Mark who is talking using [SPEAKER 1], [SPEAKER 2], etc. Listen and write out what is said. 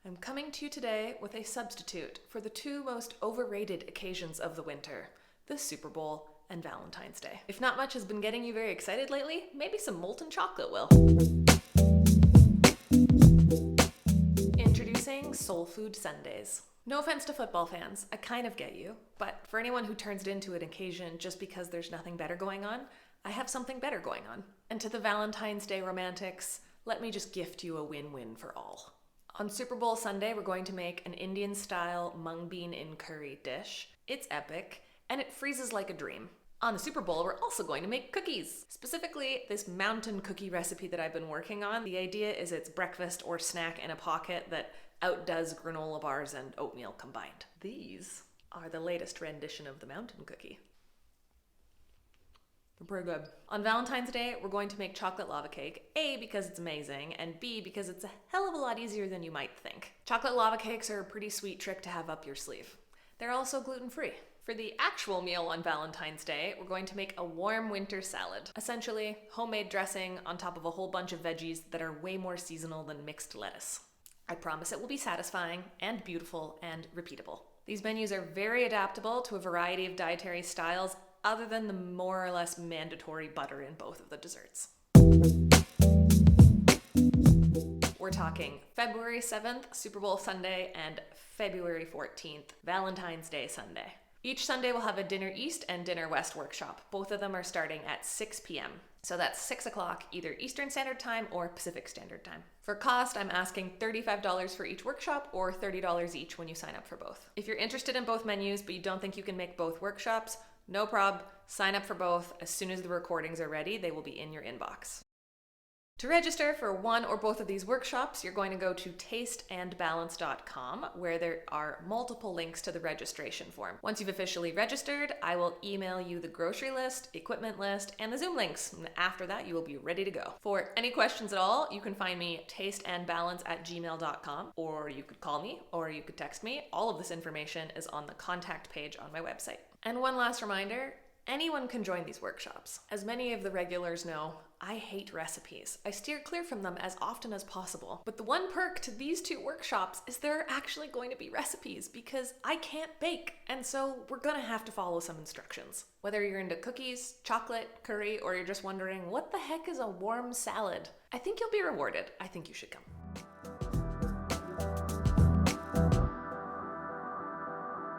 [SPEAKER 1] I'm coming to you today with a substitute for the two most overrated occasions of the winter, the Super Bowl and Valentine's Day. If not much has been getting you very excited lately, maybe some molten chocolate will. Introducing Soul Food Sundays. No offense to football fans, I kind of get you, but for anyone who turns it into an occasion just because there's nothing better going on, I have something better going on. And to the Valentine's Day romantics, let me just gift you a win-win for all. On Super Bowl Sunday, we're going to make an Indian-style mung bean in curry dish. It's epic, and it freezes like a dream. On the Super Bowl, we're also going to make cookies. Specifically, this mountain cookie recipe that I've been working on. The idea is it's breakfast or snack in a pocket that outdoes granola bars and oatmeal combined. These are the latest rendition of the mountain cookie. They're pretty good. On Valentine's Day, we're going to make chocolate lava cake, A, because it's amazing, and B, because it's a hell of a lot easier than you might think. Chocolate lava cakes are a pretty sweet trick to have up your sleeve. They're also gluten-free. For the actual meal on Valentine's Day, we're going to make a warm winter salad. Essentially, homemade dressing on top of a whole bunch of veggies that are way more seasonal than mixed lettuce. I promise it will be satisfying and beautiful and repeatable. These menus are very adaptable to a variety of dietary styles other than the more or less mandatory butter in both of the desserts. We're talking February 7th, Super Bowl Sunday, and February 14th, Valentine's Day Sunday. Each Sunday we'll have a Dinner East and Dinner West workshop. Both of them are starting at 6 p.m. So that's 6 o'clock, either Eastern Standard Time or Pacific Standard Time. For cost, I'm asking $35 for each workshop or $30 each when you sign up for both. If you're interested in both menus, but you don't think you can make both workshops, no prob, sign up for both. As soon as the recordings are ready, they will be in your inbox. To register for one or both of these workshops, you're going to go to tasteandbalance.com, where there are multiple links to the registration form. Once you've officially registered, I will email you the grocery list, equipment list, and the Zoom links. And after that, you will be ready to go. For any questions at all, you can find me tasteandbalance@gmail.com, or you could call me, or you could text me. All of this information is on the contact page on my website. And one last reminder, anyone can join these workshops. As many of the regulars know, I hate recipes. I steer clear from them as often as possible. But the one perk to these two workshops is there are actually going to be recipes because I can't bake. And so we're gonna have to follow some instructions. Whether you're into cookies, chocolate, curry, or you're just wondering, what the heck is a warm salad? I think you'll be rewarded. I think you should come.